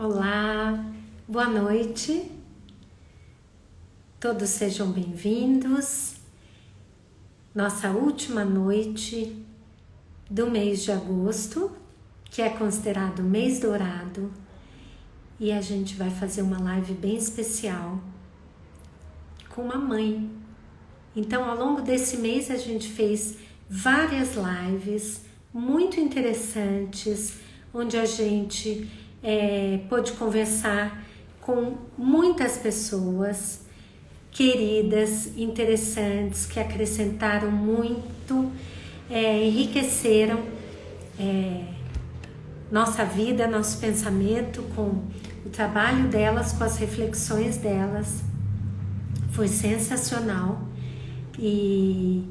Olá, boa noite, todos sejam bem-vindos. Nossa última noite do mês de agosto, que é considerado mês dourado, e a gente vai fazer uma live bem especial com uma mãe. Então, ao longo desse mês, a gente fez várias lives muito interessantes, onde a gente pôde conversar com muitas pessoas queridas, interessantes, que acrescentaram muito, enriqueceram nossa vida, nosso pensamento com o trabalho delas, com as reflexões delas. Foi sensacional e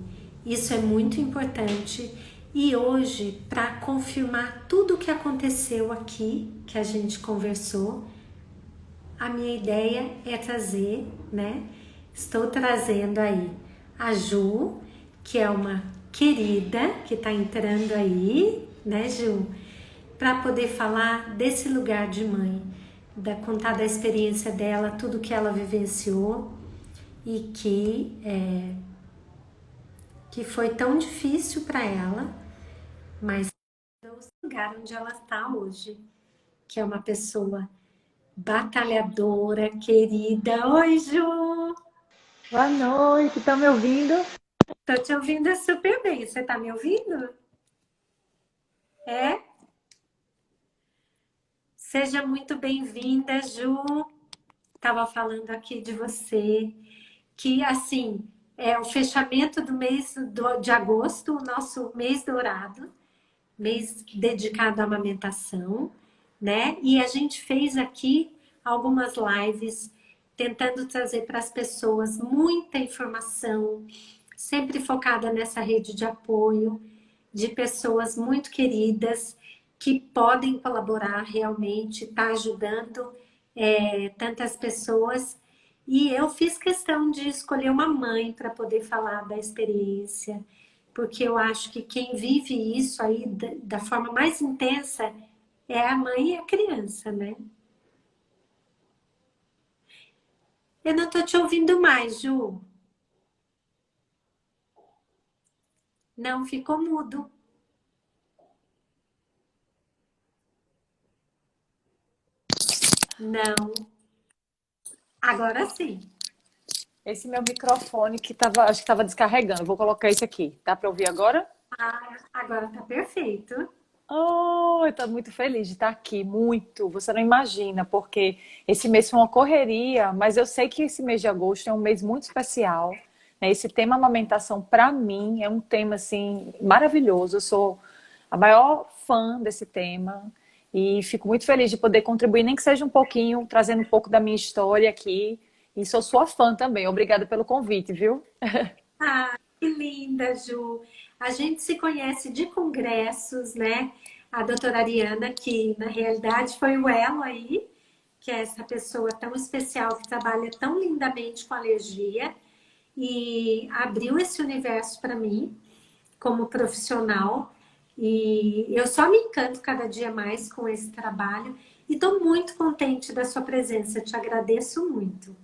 isso é muito importante. E hoje, para confirmar tudo o que aconteceu aqui, que a gente conversou, a minha ideia é trazer, né? Estou trazendo aí a Ju, que é uma querida que está entrando aí, né, Ju? Para poder falar desse lugar de mãe, contar da experiência dela, tudo que ela vivenciou e que foi tão difícil para ela, mas é o lugar onde ela está hoje, que é uma pessoa batalhadora, querida. Oi, Ju! Boa noite, tá me ouvindo? Tô te ouvindo super bem. Você tá me ouvindo? É? Seja muito bem-vinda, Ju. Tava falando aqui de você, que assim, é o fechamento do mês de agosto, o nosso mês dourado, mês dedicado à amamentação, né? E a gente fez aqui algumas lives tentando trazer para as pessoas muita informação, sempre focada nessa rede de apoio de pessoas muito queridas que podem colaborar realmente, tá ajudando tantas pessoas. E eu fiz questão de escolher uma mãe para poder falar da experiência, porque eu acho que quem vive isso aí da forma mais intensa é a mãe e a criança, né? Eu não tô te ouvindo mais, Ju. Não, ficou mudo. Não. Agora sim. Esse meu microfone que acho que tava descarregando. Vou colocar esse aqui. Dá para ouvir agora? Ah, agora tá perfeito. Oh, eu tô muito feliz de estar aqui, muito. Você não imagina, porque esse mês foi uma correria, mas eu sei que esse mês de agosto é um mês muito especial, né? Esse tema amamentação, para mim, é um tema assim maravilhoso. Eu sou a maior fã desse tema e fico muito feliz de poder contribuir, nem que seja um pouquinho, trazendo um pouco da minha história aqui. E sou sua fã também. Obrigada pelo convite, viu? Ah, que linda, Ju. A gente se conhece de congressos, né? A doutora Ariana, que na realidade foi o elo aí, que é essa pessoa tão especial que trabalha tão lindamente com alergia e abriu esse universo para mim como profissional. E eu só me encanto cada dia mais com esse trabalho e estou muito contente da sua presença. Te agradeço muito.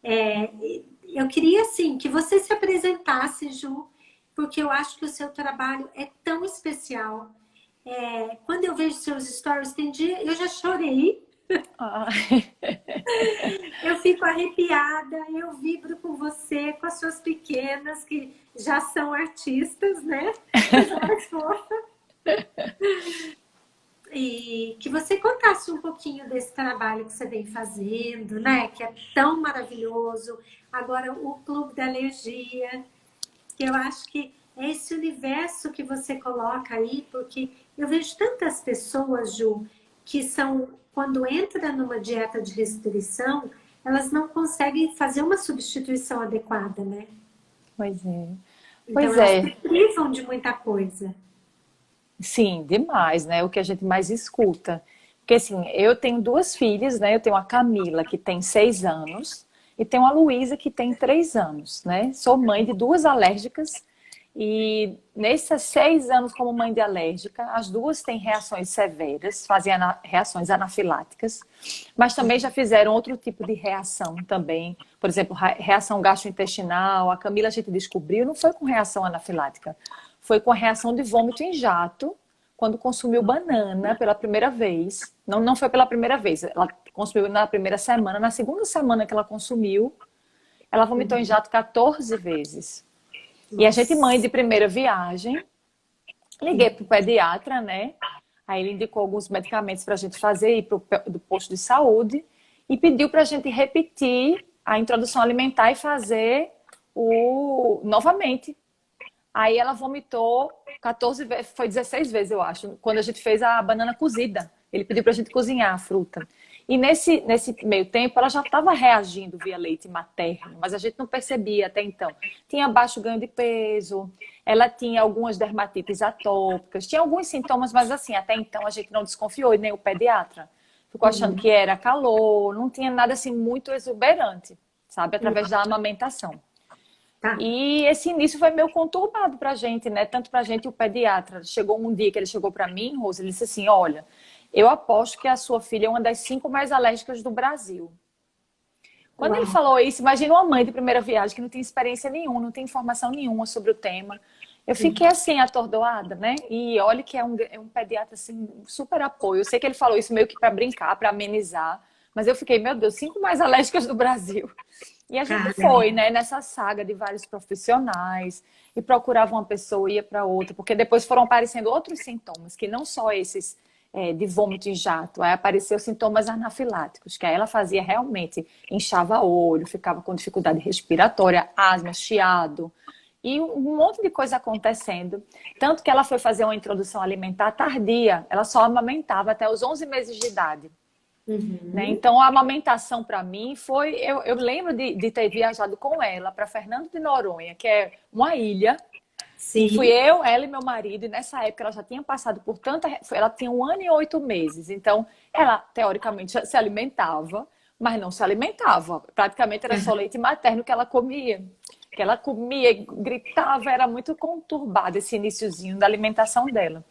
É, eu queria, assim, que você se apresentasse, Ju, porque eu acho que o seu trabalho é tão especial. Quando eu vejo seus stories, tem dia, eu já chorei, Ah, eu fico arrepiada, eu vibro com você, com as suas pequenas, que já são artistas, né? Coisa mais fofa. E que você contasse um pouquinho desse trabalho que você vem fazendo, né? Que é tão maravilhoso. Agora, o Clube da Alergia, que eu acho que é esse universo que você coloca aí, porque eu vejo tantas pessoas, Ju, que são, quando entra numa dieta de restrição, elas não conseguem fazer uma substituição adequada, né? pois é. Então Pois elas se é, privam de muita coisa. sim, demais, né? O que a gente mais escuta. Porque assim, eu tenho duas filhas, né? Eu tenho a Camila, que tem 6 anos, e tenho a Luísa, que tem 3 anos, né? Sou mãe de duas alérgicas E nesses 6 anos como mãe de alérgica, as duas têm reações severas, fazem reações anafiláticas, mas também já fizeram outro tipo de reação também. Por exemplo, reação gastrointestinal. A Camila a gente descobriu, não foi com reação anafilática, foi com a reação de vômito em jato, quando consumiu banana pela primeira vez. Não, não foi pela primeira vez, ela consumiu na primeira semana. Na segunda semana que ela consumiu, ela vomitou em jato 14 vezes. E a gente, mãe Nossa. de primeira viagem, liguei para o pediatra, né? Aí ele indicou alguns medicamentos para a gente fazer, ir do posto de saúde, e pediu para a gente repetir a introdução alimentar e fazer novamente. Aí ela vomitou 14 vezes, foi 16 vezes, eu acho, quando a gente fez a banana cozida. Ele pediu para a gente cozinhar a fruta. E nesse meio tempo, ela já estava reagindo via leite materno, mas a gente não percebia até então. Tinha baixo ganho de peso, ela tinha algumas dermatites atópicas, tinha alguns sintomas, mas assim, até então a gente não desconfiou, e nem o pediatra. Ficou achando que era calor, não tinha nada assim muito exuberante, sabe? Através da amamentação. Tá. E esse início foi meio conturbado pra gente, né? Tanto pra gente e o pediatra. Chegou um dia que ele chegou pra mim, Rose, ele disse assim, olha, eu aposto que a sua filha é uma das 5 mais alérgicas do Brasil. Quando ele Uau. falou isso, imagina uma mãe de primeira viagem que não tem experiência nenhuma, não tem informação nenhuma sobre o tema. Eu fiquei assim, atordoada, né? E olha que é um pediatra, assim, super apoio. Eu sei que ele falou isso meio que para brincar, para amenizar, mas eu fiquei, meu Deus, 5 mais alérgicas do Brasil. E a gente Caramba. foi, né, nessa saga de vários profissionais e procurava uma pessoa, ia para outra, porque depois foram aparecendo outros sintomas, que não só esses de vômito em jato, aí apareceu sintomas anafiláticos, que aí ela fazia realmente, inchava olho, ficava com dificuldade respiratória, asma, chiado, e um monte de coisa acontecendo. Tanto que ela foi fazer uma introdução alimentar tardia, ela só amamentava até os 11 meses de idade. Né? Uhum. Então, a amamentação para mim foi. Eu lembro de ter viajado com ela para Fernando de Noronha, que é uma ilha, e fui Sim. eu, ela e meu marido, e nessa época ela já tinha passado por tanta. Ela tinha 1 ano e 8 meses, então ela, teoricamente, já se alimentava, mas não se alimentava. Praticamente era só leite materno que ela comia. Que ela comia e gritava, era muito conturbado esse iniciozinho da alimentação dela.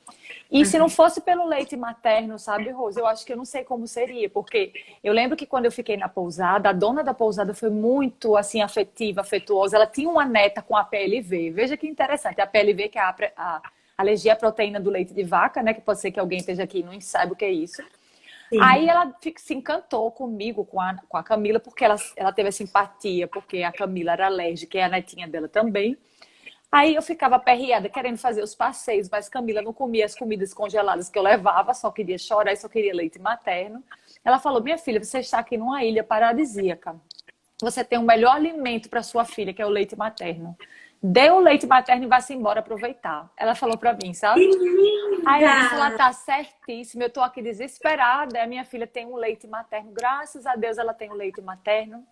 E se não fosse pelo leite materno, sabe, Rose, eu acho que eu não sei como seria, porque eu lembro que quando eu fiquei na pousada, a dona da pousada foi muito, assim, afetiva, afetuosa. Ela tinha uma neta com a PLV. Veja que interessante, a PLV, que é a alergia à proteína do leite de vaca, né, que pode ser que alguém esteja aqui e não saiba o que é isso. Aí Sim. ela se encantou comigo, com a Camila, porque ela teve a simpatia, porque a Camila era alérgica e a netinha dela também. Aí eu ficava aperreada, querendo fazer os passeios, mas Camila não comia as comidas congeladas que eu levava, só queria chorar e só queria leite materno. Ela falou, minha filha, você está aqui numa ilha paradisíaca. Você tem o melhor alimento para sua filha, que é o leite materno. Dê o leite materno e vá-se embora aproveitar. Ela falou para mim, Que sabe? Aí eu linda! disse, ela tá certíssima, eu tô aqui desesperada. A minha filha tem um leite materno, graças a Deus ela tem um leite materno.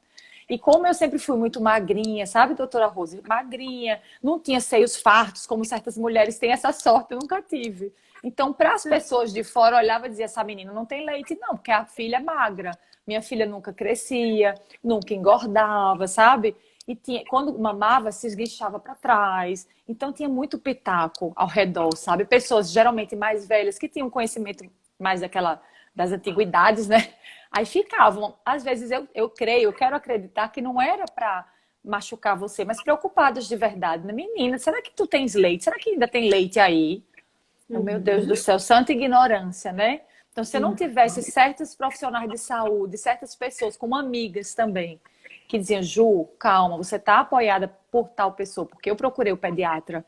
E como eu sempre fui muito magrinha, sabe, doutora Rose? Magrinha, não tinha seios fartos, como certas mulheres têm essa sorte, eu nunca tive. Então, para as pessoas de fora, olhava e dizia, essa menina não tem leite, não, porque a filha é magra. Minha filha nunca crescia, nunca engordava, sabe? E tinha, quando mamava, se esguichava para trás. Então, tinha muito pitaco ao redor, sabe? Pessoas geralmente mais velhas, que tinham conhecimento mais das antiguidades, né? Aí ficavam, às vezes eu creio, eu quero acreditar que não era para machucar você, mas preocupadas de verdade, né? Menina, será que tu tens leite? Será que ainda tem leite aí? Oh, meu Deus do Uhum. céu, santa ignorância, né? Então, se eu não Uhum. tivesse certos profissionais de saúde, certas pessoas, como amigas também, que diziam, Ju, calma, você está apoiada por tal pessoa, porque eu procurei o pediatra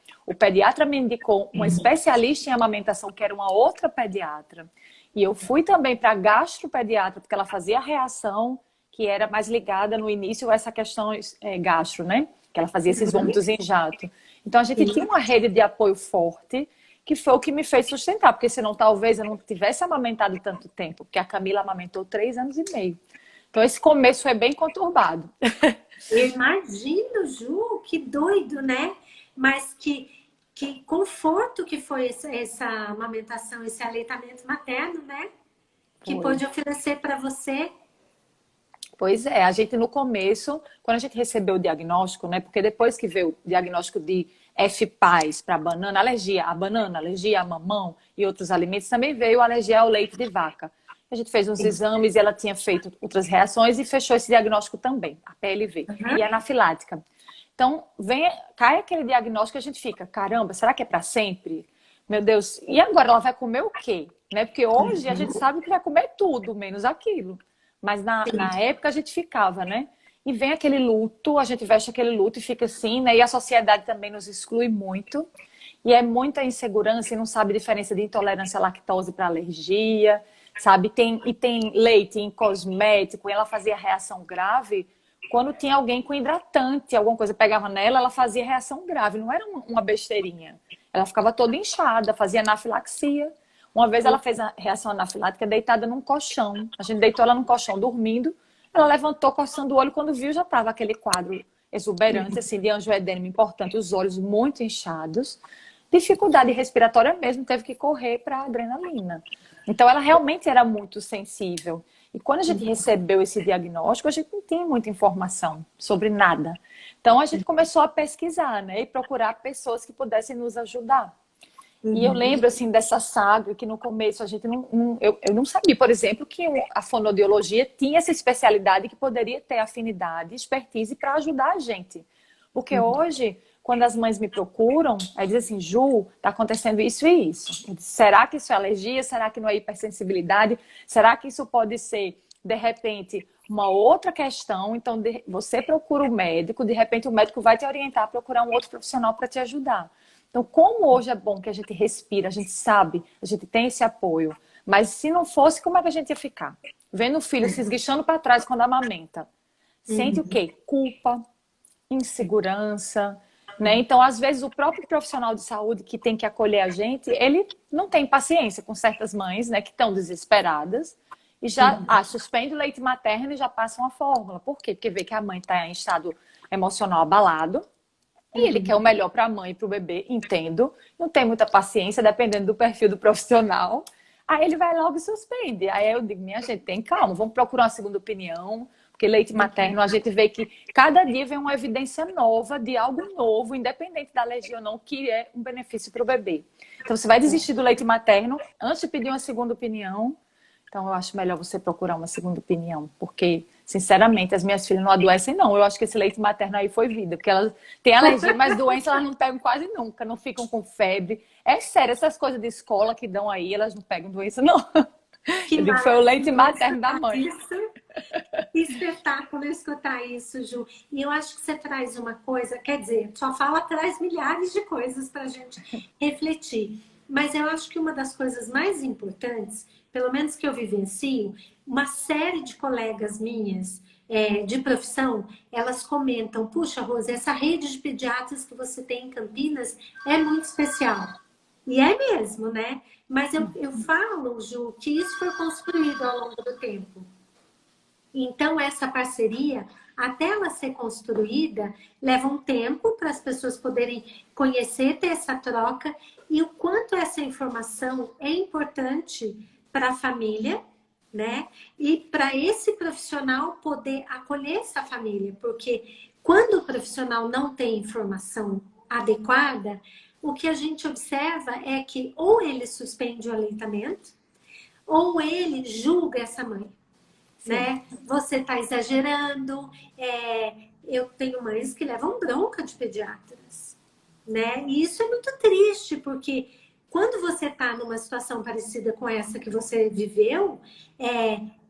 me indicou uma especialista em amamentação, que era uma outra pediatra, e eu fui também para a gastropediatra, porque ela fazia reação, que era mais ligada no início a essa questão gastro, né? Que ela fazia esses vômitos em jato. Então, a gente tinha Sim. uma rede de apoio forte, que foi o que me fez sustentar, porque senão talvez eu não tivesse amamentado tanto tempo, porque a Camila amamentou 3 anos e meio. Então esse começo foi bem conturbado. Eu imagino, Ju, que doido, né? Mas que conforto que foi essa amamentação, esse aleitamento materno, né? Que Foi. pôde oferecer para você. Pois é, a gente no começo, quando a gente recebeu o diagnóstico, né? Porque depois que veio o diagnóstico de F-Paz para banana, alergia à banana, alergia a mamão e outros alimentos, também veio alergia ao leite de vaca. A gente fez uns exames e ela tinha feito outras reações e fechou esse diagnóstico também, a PLV, e anafilática. Então, cai aquele diagnóstico e a gente fica, caramba, será que é para sempre? Meu Deus, e agora ela vai comer o quê? Né? Porque hoje a gente sabe que vai comer tudo, menos aquilo. Mas na época a gente ficava, né? E vem aquele luto, a gente veste aquele luto e fica assim, né? E a sociedade também nos exclui muito. E é muita insegurança e não sabe a diferença de intolerância à lactose para alergia, sabe? Tem leite em cosmético, e ela fazia reação grave. Quando tinha alguém com hidratante, alguma coisa pegava nela, ela fazia reação grave, não era uma besteirinha. Ela ficava toda inchada, fazia anafilaxia. Uma vez ela fez a reação anafilática deitada num colchão. A gente deitou ela num colchão dormindo. Ela levantou, coçando o olho, quando viu já estava aquele quadro exuberante, assim, de angioedema importante, os olhos muito inchados. Dificuldade respiratória mesmo, teve que correr para adrenalina. Então ela realmente era muito sensível. E quando a gente recebeu esse diagnóstico, a gente não tinha muita informação sobre nada. Então a gente começou a pesquisar, né, e procurar pessoas que pudessem nos ajudar. E eu lembro, assim, dessa saga que no começo a gente eu não sabia, por exemplo, que a fonoaudiologia tinha essa especialidade que poderia ter afinidade, expertise para ajudar a gente. Porque hoje, quando as mães me procuram, aí dizem assim, Ju, tá acontecendo isso e isso. Eu disse, será que isso é alergia? Será que não é hipersensibilidade? Será que isso pode ser, de repente, uma outra questão? Então, você procura o médico, de repente o médico vai te orientar a procurar um outro profissional para te ajudar. Então, como hoje é bom que a gente respira, a gente sabe, a gente tem esse apoio. Mas se não fosse, como é que a gente ia ficar? Vendo o filho se esguichando para trás quando amamenta. Sente o quê? Culpa, insegurança, né? Então, às vezes, o próprio profissional de saúde que tem que acolher a gente, ele não tem paciência com certas mães, né, que estão desesperadas e já suspende o leite materno e já passam a fórmula. Por quê? Porque vê que a mãe está em estado emocional abalado. E ele quer o melhor para a mãe e para o bebê, entendo. Não tem muita paciência, dependendo do perfil do profissional. Aí ele vai logo e suspende. Aí eu digo, minha gente, tem calma, vamos procurar uma segunda opinião. Porque leite materno, a gente vê que cada dia vem uma evidência nova de algo novo, independente da alergia ou não, que é um benefício para o bebê. Então você vai desistir do leite materno antes de pedir uma segunda opinião. Então eu acho melhor você procurar uma segunda opinião, porque, sinceramente, as minhas filhas não adoecem, não. Eu acho que esse leite materno aí foi vida, porque elas têm alergia, mas doença elas não pegam quase nunca, não ficam com febre. É sério, essas coisas de escola que dão aí, elas não pegam doença, não. Que Eu digo que foi o leite materno da escutar mãe. isso. Que espetáculo escutar isso, Ju. E eu acho que você traz uma coisa, quer dizer, sua fala traz milhares de coisas para a gente refletir. Mas eu acho que uma das coisas mais importantes, pelo menos que eu vivencio, uma série de colegas minhas de profissão, elas comentam, puxa, Rose, essa rede de pediatras que você tem em Campinas é muito especial. E é mesmo, né? Mas eu falo, Ju, que isso foi construído ao longo do tempo. Então, essa parceria, até ela ser construída, leva um tempo para as pessoas poderem conhecer, ter essa troca, e o quanto essa informação é importante para a família, né? E para esse profissional poder acolher essa família, porque quando o profissional não tem informação adequada, o que a gente observa é que ou ele suspende o aleitamento, ou ele julga essa mãe. Né? Você está exagerando. Eu tenho mães que levam bronca de pediatras, né? E isso é muito triste, porque quando você está numa situação parecida com essa que você viveu,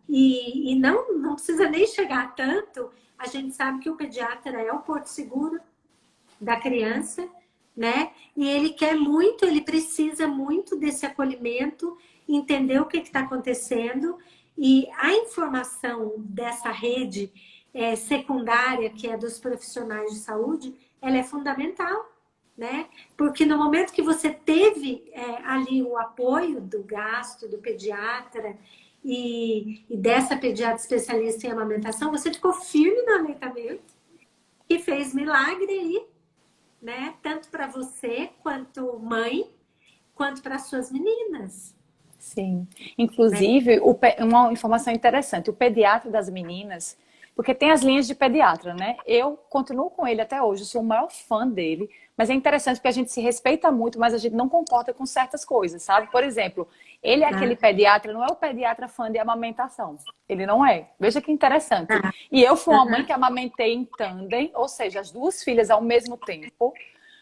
e não precisa nem chegar tanto, a gente sabe que o pediatra é o porto seguro da criança, né? E ele quer muito, ele precisa muito desse acolhimento, entender o que está acontecendo. E a informação dessa rede secundária, que é dos profissionais de saúde, ela é fundamental, né? Porque no momento que você teve ali o apoio do gastro, do pediatra e dessa pediatra especialista em amamentação, você ficou firme no aleitamento e fez milagre aí, né? Tanto para você, quanto mãe, quanto para suas meninas. Sim. Inclusive, uma informação interessante, o pediatra das meninas Porque tem as linhas de pediatra, né? Eu continuo com ele até hoje, eu sou o maior fã dele, mas é interessante porque a gente se respeita muito, mas a gente não concorda com certas coisas, sabe? Por exemplo, ele é aquele Tá, pediatra, não é o pediatra fã de amamentação. Ele não é. Veja que interessante. tá. E eu fui uma mãe Aham. que amamentei em tandem, ou seja, as duas filhas ao mesmo tempo.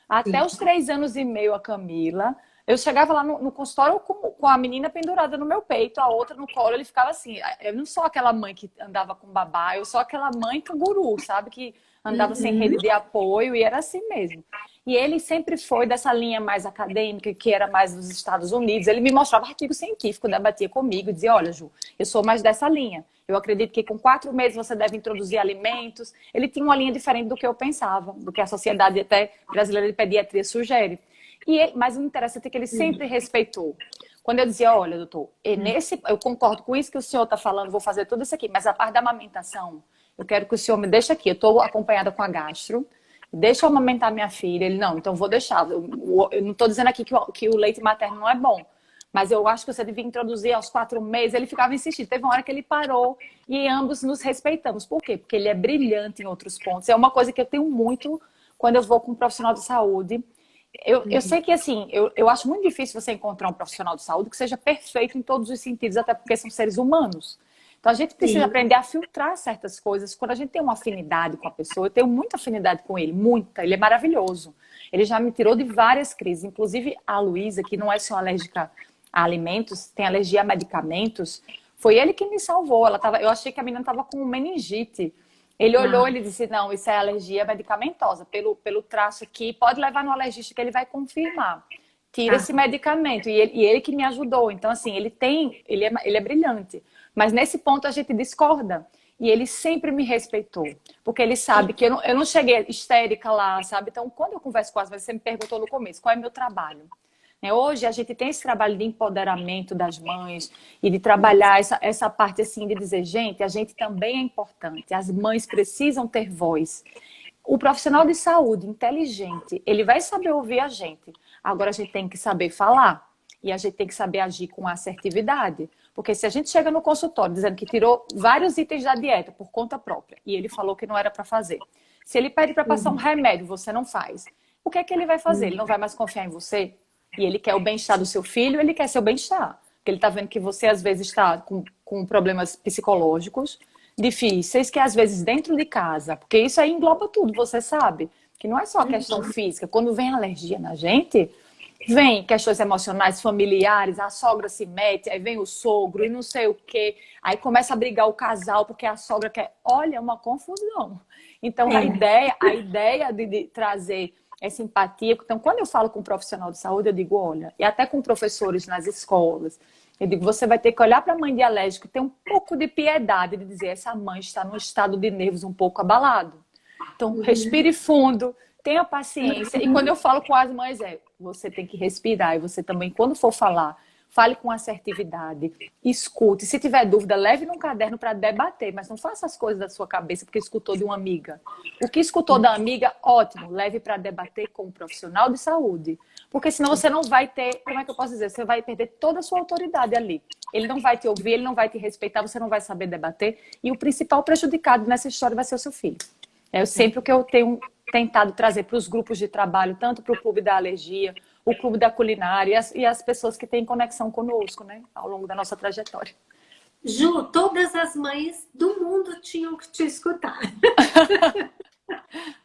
Até Sim. os 3 anos e meio, a Camila. Eu chegava lá no consultório com a menina pendurada no meu peito, a outra no colo, ele ficava assim. Eu não sou aquela mãe que andava com babá, eu sou aquela mãe canguru, sabe? Que andava sem rede Uhum. de apoio e era assim mesmo. E ele sempre foi dessa linha mais acadêmica, que era mais dos Estados Unidos. Ele me mostrava artigo científico, debatia comigo e dizia: olha, Ju, eu sou mais dessa linha. Eu acredito que com 4 meses você deve introduzir alimentos. Ele tinha uma linha diferente do que eu pensava, do que a Sociedade até Brasileira de Pediatria sugere. Mas o interessante é que ele sempre respeitou. Quando eu dizia: olha, doutor, eu concordo com isso que o senhor está falando, vou fazer tudo isso aqui, mas a parte da amamentação, eu quero que o senhor me deixe aqui. Eu estou acompanhada com a gastro, deixa eu amamentar minha filha. Ele: não, então vou deixar. Eu não estou dizendo aqui que o leite materno não é bom, mas eu acho que você devia introduzir aos 4 meses. Ele ficava insistindo. Teve uma hora que ele parou e ambos nos respeitamos. Por quê? Porque ele é brilhante em outros pontos. É uma coisa que eu tenho muito quando eu vou com um profissional de saúde. Eu sei que, assim, eu acho muito difícil você encontrar um profissional de saúde que seja perfeito em todos os sentidos, até porque são seres humanos. Então, a gente precisa Sim. aprender a filtrar certas coisas. Quando a gente tem uma afinidade com a pessoa, eu tenho muita afinidade com ele, muita. Ele é maravilhoso. Ele já me tirou de várias crises. Inclusive, a Luísa, que não é só alérgica a alimentos, tem alergia a medicamentos, foi ele que me salvou. Eu achei que a menina estava com meningite. Ele olhou, Ah, ele disse: não, isso é alergia medicamentosa. Pelo traço aqui, pode levar no alergista que ele vai confirmar. Tira tá. esse medicamento. E ele que me ajudou. Então, assim, ele é brilhante. Mas nesse ponto a gente discorda. E ele sempre me respeitou. Porque ele sabe que eu não cheguei histérica lá, sabe? Então, quando eu converso com as vezes, você me perguntou no começo: qual é o meu trabalho? Né? Hoje a gente tem esse trabalho de empoderamento das mães e de trabalhar essa parte assim de dizer: gente, a gente também é importante, as mães precisam ter voz. O profissional de saúde inteligente, ele vai saber ouvir a gente. Agora a gente tem que saber falar e a gente tem que saber agir com assertividade. Porque se a gente chega no consultório dizendo que tirou vários itens da dieta por conta própria e ele falou que não era para fazer, se ele pede para passar um Uhum. remédio, você não faz, o que é que ele vai fazer? Ele não vai mais confiar em você? E ele quer o bem-estar do seu filho, ele quer seu bem-estar. Porque ele está vendo que você, às vezes, está com problemas psicológicos difíceis, que às vezes dentro de casa, porque isso aí engloba tudo, você sabe, que não é só a questão física. Quando vem alergia na gente, vem questões emocionais, familiares, a sogra se mete, aí vem o sogro e não sei o quê, aí começa a brigar o casal porque a sogra quer. Olha, é uma confusão. Então, a É. ideia de trazer essa empatia. Então, quando eu falo com um profissional de saúde, eu digo: olha, e até com professores nas escolas, eu digo: você vai ter que olhar para a mãe de alérgico e ter um pouco de piedade, de dizer: essa mãe está num estado de nervos um pouco abalado. Então, Uhum. respire fundo, tenha paciência. E quando Uhum. eu falo com as mães, você tem que respirar. E você também, quando for falar, fale com assertividade, escute. Se tiver dúvida, leve num caderno para debater, mas não faça as coisas da sua cabeça porque escutou de uma amiga. O que escutou da amiga, ótimo, leve para debater com um profissional de saúde. Porque senão você não vai ter, como é que eu posso dizer? Você vai perder toda a sua autoridade ali. Ele não vai te ouvir, ele não vai te respeitar, você não vai saber debater. E o principal prejudicado nessa história vai ser o seu filho. É sempre o que eu tenho tentado trazer para os grupos de trabalho, tanto para o Clube da Alergia, o Clube da Culinária e as pessoas que têm conexão conosco, né, ao longo da nossa trajetória. Ju, todas as mães do mundo tinham que te escutar.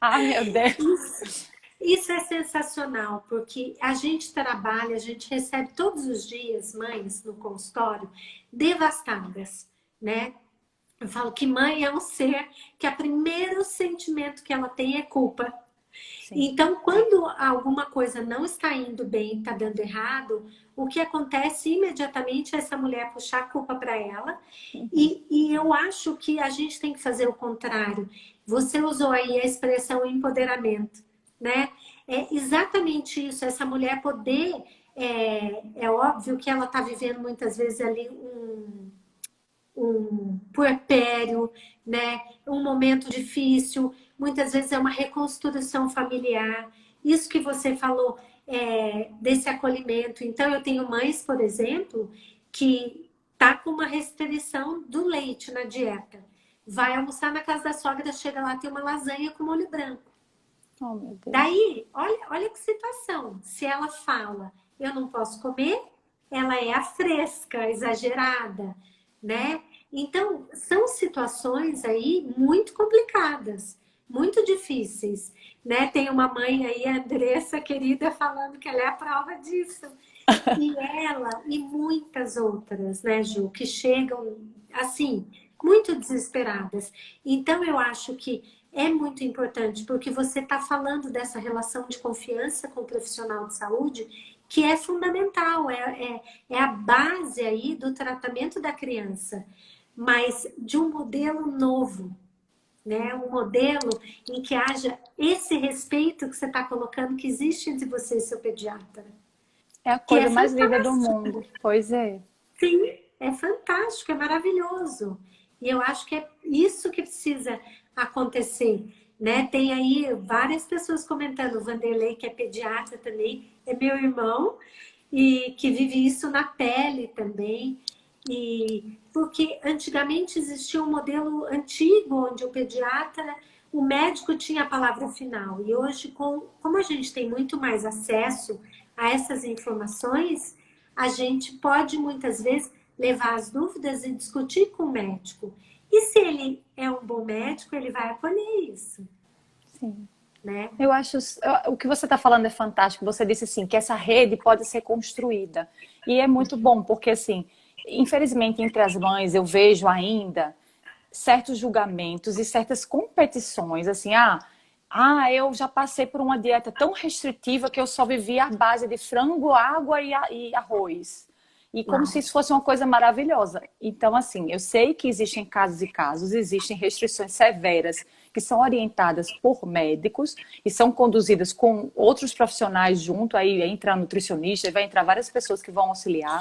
Ah, meu Isso, Deus! isso é sensacional, porque a gente trabalha, a gente recebe todos os dias mães no consultório devastadas, né? Eu falo que mãe é um ser que o primeiro sentimento que ela tem é culpa. Sim. Então, quando alguma coisa não está indo bem, está dando errado, o que acontece imediatamente é essa mulher puxar a culpa para ela. Uhum. E eu acho que a gente tem que fazer o contrário. Você usou aí a expressão empoderamento, né? É exatamente isso, essa mulher poder. É óbvio que ela está vivendo muitas vezes ali um puerpério, né? Um momento difícil, muitas vezes é uma reconstrução familiar. Isso que você falou desse acolhimento. Então, eu tenho mães, por exemplo, que tá com uma restrição do leite na dieta. vai almoçar na casa da sogra, chega lá, tem uma lasanha com molho branco. Oh, meu Deus. Daí, olha que situação. Se ela fala, eu não posso comer, ela é a fresca, exagerada, né? Então, são situações aí muito complicadas, muito difíceis, né? Tem uma mãe aí, a Andressa, querida, falando que ela é a prova disso. E ela e muitas outras, né, Ju, que chegam assim, muito desesperadas. Então, eu acho que é muito importante, porque você está falando dessa relação de confiança com o profissional de saúde, que é fundamental, é a base aí do tratamento da criança, mas de um modelo novo, né? Um modelo em que haja esse respeito que você está colocando, que existe entre você e seu pediatra. É a Que é coisa mais linda do fantástico. mundo. Pois é. Sim, é fantástico, é maravilhoso. E eu acho que é isso que precisa acontecer, né? Tem aí várias pessoas comentando, o Vanderlei, que é pediatra também, é meu irmão, e que vive isso na pele também. E porque antigamente existia um modelo antigo, onde o pediatra, o médico tinha a palavra final. E hoje, como a gente tem muito mais acesso a essas informações, a gente pode muitas vezes levar as dúvidas e discutir com o médico. E se ele é um bom médico, ele vai acolher isso, Sim. né? Eu acho, o que você está falando é fantástico. Você disse assim que essa rede pode ser construída e é muito bom porque assim, infelizmente entre as mães eu vejo ainda certos julgamentos e certas competições assim, eu já passei por uma dieta tão restritiva que eu só vivia à base de frango, água e arroz. E como se Uau. isso fosse uma coisa maravilhosa. Então, assim, eu sei que existem casos e casos, existem restrições severas que são orientadas por médicos e são conduzidas com outros profissionais junto, aí entra a nutricionista, vai entrar várias pessoas que vão auxiliar,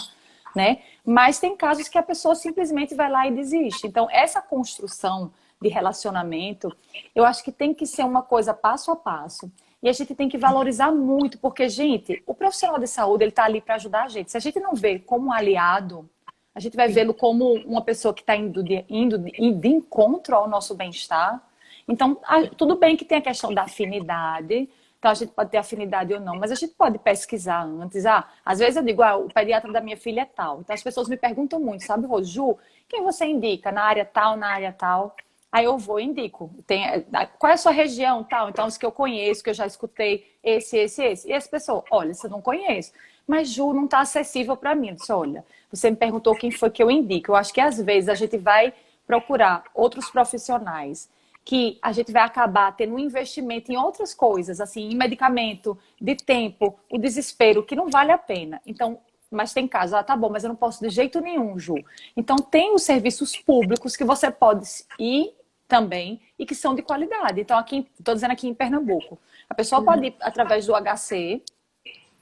né? Mas tem casos que a pessoa simplesmente vai lá e desiste. Então, essa construção de relacionamento, eu acho que tem que ser uma coisa passo a passo. E a gente tem que valorizar muito, porque, gente, o profissional de saúde, ele está ali para ajudar a gente. Se a gente não vê como um aliado, a gente vai vê-lo como uma pessoa que está indo de encontro ao nosso bem-estar. Então, tudo bem que tem a questão da afinidade, então a gente pode ter afinidade ou não, mas a gente pode pesquisar antes. Às vezes eu digo, o pediatra da minha filha é tal. Então as pessoas me perguntam muito, sabe, Roju, quem você indica na área tal, na área tal? Aí eu vou e indico. Qual é a sua região, tal? Então, os que eu conheço, que eu já escutei, esse. E essa pessoa, olha, você não conhece. Mas, Ju, não está acessível para mim. Eu disse, olha, você me perguntou quem foi que eu indico. Eu acho que, às vezes, a gente vai procurar outros profissionais que a gente vai acabar tendo um investimento em outras coisas, assim, em medicamento, de tempo, o desespero, que não vale a pena. Então, mas tem casos, tá bom, mas eu não posso de jeito nenhum, Ju. Então, tem os serviços públicos que você pode ir também e que são de qualidade. Então, aqui, estou dizendo aqui em Pernambuco, a pessoa pode ir através do HC,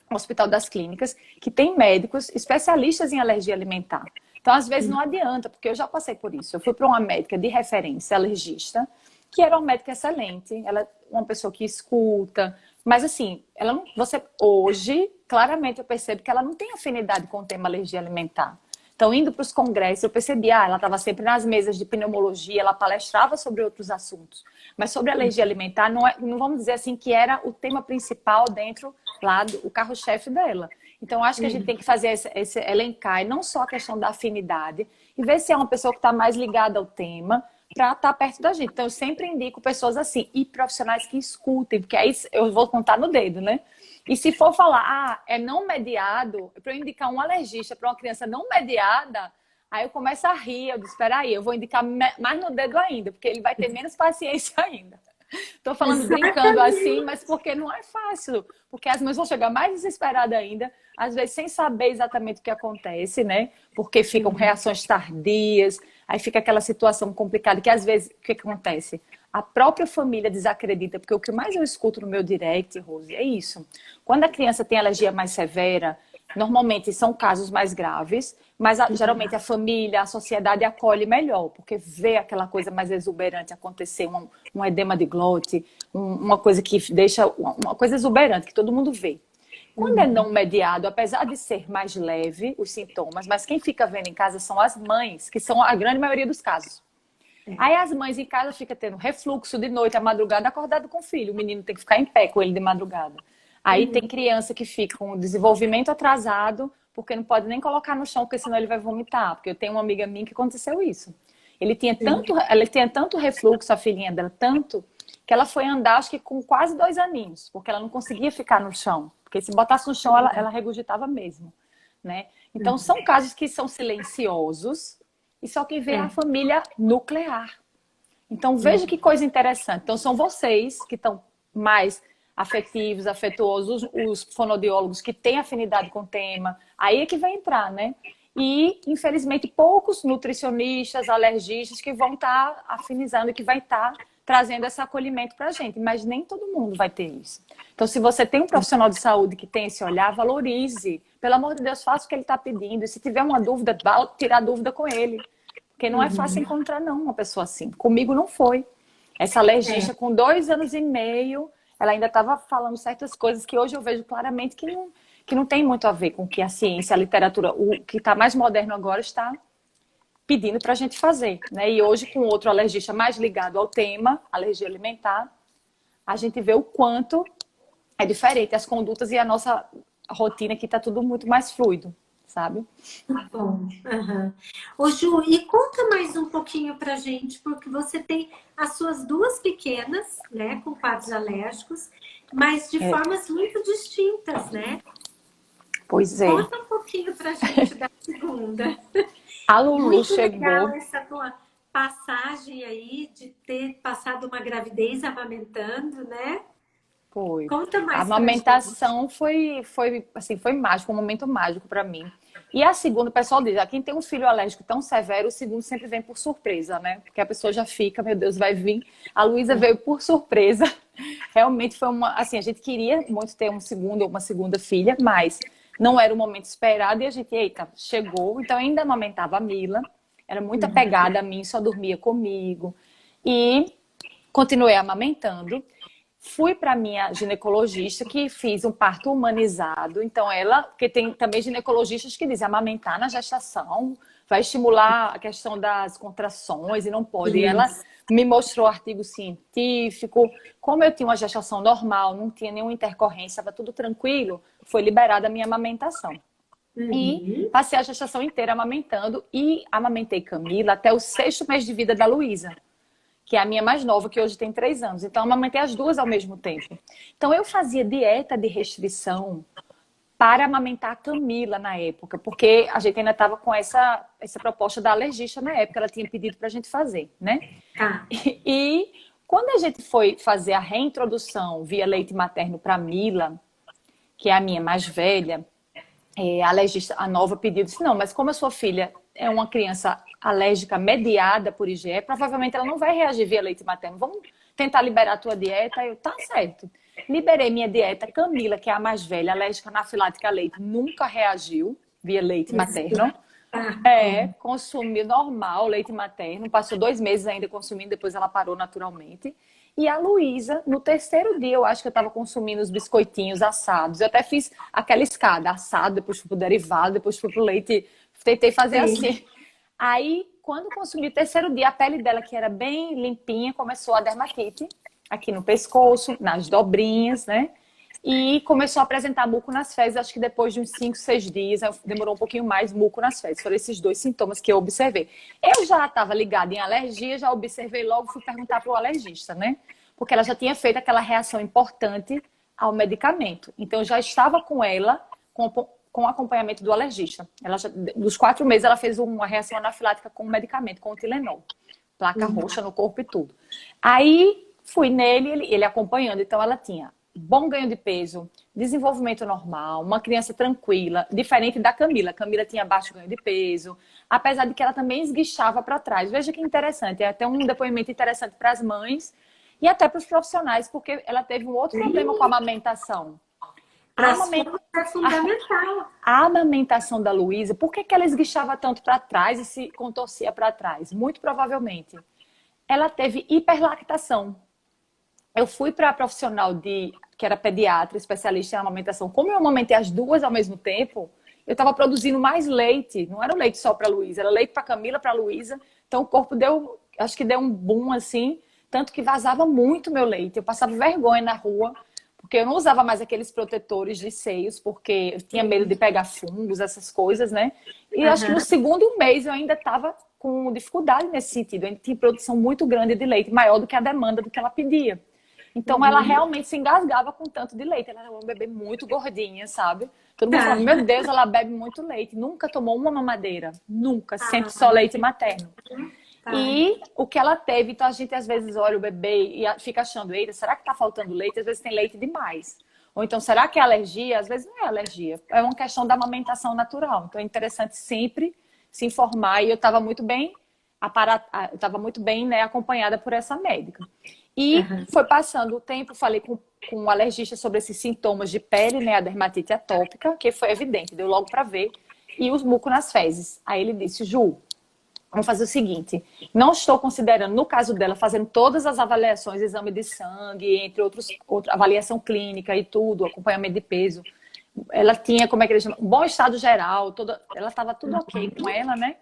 Hospital das Clínicas, que tem médicos especialistas em alergia alimentar. Então, às vezes, não adianta, porque eu já passei por isso. Eu fui para uma médica de referência, alergista, que era uma médica excelente, ela é uma pessoa que escuta, mas assim, ela não, você hoje, claramente eu percebo que ela não tem afinidade com o tema alergia alimentar. Então, indo para os congressos, eu percebi, ela estava sempre nas mesas de pneumologia, ela palestrava sobre outros assuntos. Mas sobre alergia alimentar, não vamos dizer assim que era o tema principal dentro lá do carro-chefe dela. Então, acho que a gente tem que fazer esse elencar, e não só a questão da afinidade, e ver se é uma pessoa que está mais ligada ao tema, para estar perto da gente. Então, eu sempre indico pessoas assim, e profissionais que escutem, porque aí eu vou contar no dedo, né? E se for falar, é não mediado, para eu indicar um alergista para uma criança não mediada, aí eu começo a rir, eu disse, espera aí, eu vou indicar mais no dedo ainda, porque ele vai ter menos paciência ainda. Estou falando brincando assim, mas porque não é fácil. Porque as mães vão chegar mais desesperadas ainda, às vezes sem saber exatamente o que acontece, né? Porque ficam reações tardias, aí fica aquela situação complicada que às vezes, o que acontece? A própria família desacredita, porque o que mais eu escuto no meu direct, Rose, é isso. Quando a criança tem alergia mais severa, normalmente são casos mais graves, mas geralmente a família, a sociedade acolhe melhor, porque vê aquela coisa mais exuberante acontecer, um edema de glote, uma coisa que deixa uma coisa exuberante, que todo mundo vê. Quando é não mediado, apesar de ser mais leve os sintomas, mas quem fica vendo em casa são as mães, que são a grande maioria dos casos. Aí as mães em casa ficam tendo refluxo de noite, à madrugada, acordado com o filho. O menino tem que ficar em pé com ele de madrugada. Aí tem criança que fica com o desenvolvimento atrasado, porque não pode nem colocar no chão, porque senão ele vai vomitar. Porque eu tenho uma amiga minha que aconteceu isso. Ela tinha tanto refluxo, a filhinha dela, tanto, que ela foi andar, acho que com quase 2 aninhos, porque ela não conseguia ficar no chão. Porque se botasse no chão, ela regurgitava mesmo, né? Então, são casos que são silenciosos, e só quem vê é a família nuclear. Então, veja que coisa interessante. Então, são vocês que estão mais afetivos, afetuosos, os fonoaudiólogos que têm afinidade com o tema. Aí é que vai entrar, né? E, infelizmente, poucos nutricionistas, alergistas que vão estar afinizando, que vai estar trazendo esse acolhimento para a gente. Mas nem todo mundo vai ter isso. Então, se você tem um profissional de saúde que tem esse olhar, valorize. Pelo amor de Deus, faça o que ele está pedindo. E se tiver uma dúvida, vá tirar dúvida com ele. Porque não é fácil encontrar, não, uma pessoa assim. Comigo não foi. Essa alergista, com 2 anos e meio, ela ainda estava falando certas coisas que hoje eu vejo claramente que não tem muito a ver com o que a ciência, a literatura, o que está mais moderno agora está pedindo para a gente fazer, né? E hoje, com outro alergista mais ligado ao tema, alergia alimentar, a gente vê o quanto é diferente as condutas e a nossa rotina, que está tudo muito mais fluido, sabe? Bom, Ô Ju, e conta mais um pouquinho pra gente, porque você tem as suas 2 pequenas, né, com quadros alérgicos, mas de formas muito distintas, né? Pois é. Conta um pouquinho pra gente da segunda. A Lulu Muito chegou. legal essa tua passagem aí de ter passado uma gravidez amamentando, né? Foi. Conta A mais pra amamentação foi mágico, um momento mágico para mim. E a segunda, o pessoal diz, quem tem um filho alérgico tão severo, o segundo sempre vem por surpresa, né? Porque a pessoa já fica, meu Deus, vai vir. A Luísa veio por surpresa. Realmente foi assim, a gente queria muito ter um segundo ou uma segunda filha, mas não era o momento esperado e a gente, eita, chegou. Então eu ainda amamentava a Mila, era muito apegada a mim, só dormia comigo. E continuei amamentando. Fui para minha ginecologista, que fiz um parto humanizado. Então, porque tem também ginecologistas que dizem amamentar na gestação vai estimular a questão das contrações e não pode. E ela me mostrou artigo científico. Como eu tinha uma gestação normal, não tinha nenhuma intercorrência, estava tudo tranquilo, foi liberada a minha amamentação. E passei a gestação inteira amamentando e amamentei Camila até o 6º mês de vida da Luísa, que é a minha mais nova, que hoje tem 3 anos. Então, eu amamentei as 2 ao mesmo tempo. Então, eu fazia dieta de restrição para amamentar a Camila na época, porque a gente ainda estava com essa proposta da alergista na época, ela tinha pedido para a gente fazer, né? E quando a gente foi fazer a reintrodução via leite materno para Mila, que é a minha mais velha, a alergista, a nova, pediu, disse, não, mas como a sua filha é uma criança alérgica mediada por IgE, provavelmente ela não vai reagir via leite materno. Vamos tentar liberar a tua dieta? Eu, tá certo. Liberei minha dieta. Camila, que é a mais velha, alérgica anafilática a leite, nunca reagiu via leite materno. Consumiu normal leite materno. Passou 2 meses ainda consumindo, depois ela parou naturalmente. E a Luísa, no 3º dia, eu acho que eu estava consumindo os biscoitinhos assados. Eu até fiz aquela escada, assado, depois fui pro derivado, depois fui pro leite. Tentei fazer assim. Aí, quando consumi o 3º dia, a pele dela, que era bem limpinha, começou a dermatite aqui no pescoço, nas dobrinhas, né? E começou a apresentar muco nas fezes, acho que depois de uns 5, 6 dias, demorou um pouquinho mais, muco nas fezes. Foram esses 2 sintomas que eu observei. Eu já estava ligada em alergia, já observei logo, fui perguntar para o alergista, né? Porque ela já tinha feito aquela reação importante ao medicamento. Então, eu já estava com ela, com acompanhamento do alergista. Ela já, dos 4 meses, ela fez uma reação anafilática com o medicamento, com o Tilenol. Placa roxa no corpo e tudo. Aí, fui nele, ele acompanhando. Então, ela tinha bom ganho de peso, desenvolvimento normal, uma criança tranquila, diferente da Camila. A Camila tinha baixo ganho de peso, apesar de que ela também esguichava para trás. Veja que interessante, é até um depoimento interessante para as mães e até para os profissionais, porque ela teve um outro problema com a amamentação. É fundamental. A amamentação da Luísa, por que ela esguichava tanto para trás e se contorcia para trás? Muito provavelmente, ela teve hiperlactação. Eu fui para a profissional que era pediatra, especialista em amamentação. Como eu amamentei as 2 ao mesmo tempo, eu estava produzindo mais leite. Não era leite só para a Luísa, era leite para a Camila, para a Luísa. Então o corpo deu acho que deu um boom assim, tanto que vazava muito meu leite. Eu passava vergonha na rua, porque eu não usava mais aqueles protetores de seios, porque eu tinha medo de Sim. pegar fungos, essas coisas, né? E acho que no Aham. segundo mês eu ainda estava com dificuldade nesse sentido. Eu ainda tinha produção muito grande de leite, maior do que a demanda do que ela pedia. Então ela Uhum. realmente se engasgava com tanto de leite. Ela era uma bebê muito gordinha, sabe? Todo mundo Tá. falava, meu Deus, ela bebe muito leite. Nunca tomou uma mamadeira. Nunca. Sempre só Ah, leite materno. tá. E o que ela teve, então a gente às vezes olha o bebê e fica achando, eita, será que tá faltando leite? Às vezes tem leite demais. Ou então, será que é alergia? Às vezes não é alergia. É uma questão da amamentação natural. Então é interessante sempre se informar. E eu estava muito bem, eu estava muito bem, né, acompanhada por essa médica. E Aham. foi passando o tempo, falei com um alergista sobre esses sintomas de pele, né, a dermatite atópica, que foi evidente, deu logo para ver, e os mucos nas fezes. Aí ele disse, Ju, vamos fazer o seguinte, não estou considerando, no caso dela, fazendo todas as avaliações, exame de sangue, entre outros, avaliação clínica e tudo, acompanhamento de peso. Ela tinha, como é que eles chamam, um bom estado geral, ela estava tudo ok com ela, né?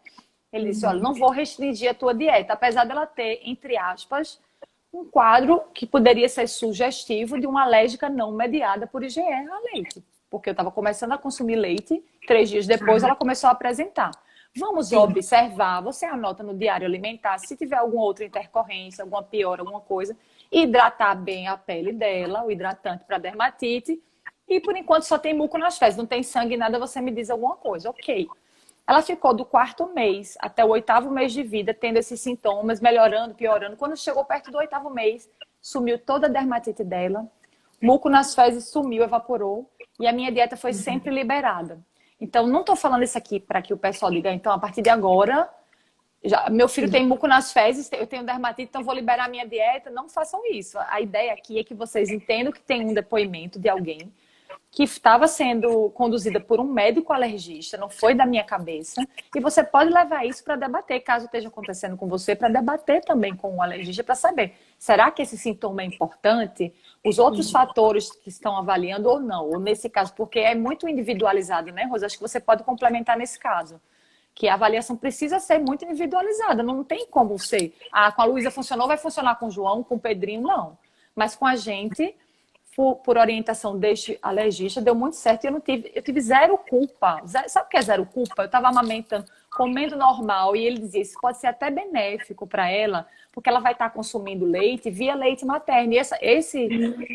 Ele disse, olha, não vou restringir a tua dieta, apesar dela ter, entre aspas, um quadro que poderia ser sugestivo de uma alérgica não mediada por IgE a leite. Porque eu estava começando a consumir leite, 3 dias depois ela começou a apresentar. Vamos Sim. observar, você anota no diário alimentar, se tiver alguma outra intercorrência, alguma piora, alguma coisa, hidratar bem a pele dela, o hidratante para dermatite, e por enquanto só tem muco nas fezes, não tem sangue, nada, você me diz alguma coisa, ok. Ela ficou do 4º mês até o 8º mês de vida, tendo esses sintomas, melhorando, piorando. Quando chegou perto do 8º mês, sumiu toda a dermatite dela, muco nas fezes sumiu, evaporou, e a minha dieta foi sempre liberada. Então, não estou falando isso aqui para que o pessoal diga, então, a partir de agora, meu filho tem muco nas fezes, eu tenho dermatite, então vou liberar a minha dieta. Não façam isso. A ideia aqui é que vocês entendam que tem um depoimento de alguém que estava sendo conduzida por um médico alergista, não foi da minha cabeça, e você pode levar isso para debater, caso esteja acontecendo com você, para debater também com o alergista, para saber, será que esse sintoma é importante? Os outros fatores que estão avaliando ou não, ou nesse caso, porque é muito individualizado, né, Rosa? Acho que você pode complementar nesse caso, que a avaliação precisa ser muito individualizada, não tem como ser, com a Luísa funcionou, vai funcionar com o João, com o Pedrinho, não. Mas com a gente, por orientação deste alergista, deu muito certo e eu tive zero culpa. Sabe o que é zero culpa? Eu estava amamentando, comendo normal, e ele dizia, isso pode ser até benéfico para ela, porque ela vai estar consumindo leite via leite materno. E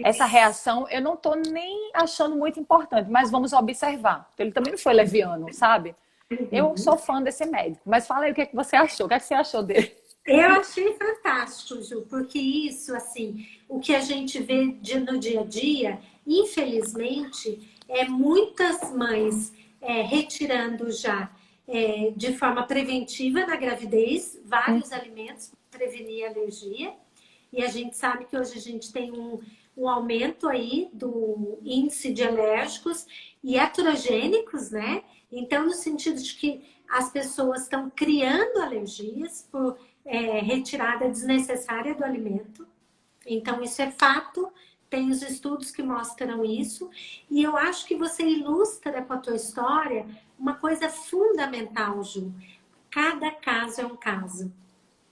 essa reação eu não estou nem achando muito importante, mas vamos observar. Ele também não foi leviano, sabe? Eu sou fã desse médico. Mas fala aí o que, é que você achou. O que, é que você achou dele? Eu achei fantástico, Ju, porque isso, assim, o que a gente vê no dia a dia, infelizmente, é muitas mães retirando já de forma preventiva na gravidez vários alimentos para prevenir alergia. E a gente sabe que hoje a gente tem um aumento aí do índice de alérgicos e heterogênicos, né? Então, no sentido de que as pessoas estão criando alergias por retirada desnecessária do alimento. Então, isso é fato, tem os estudos que mostram isso, e eu acho que você ilustra com a tua história uma coisa fundamental, Ju. Cada caso é um caso,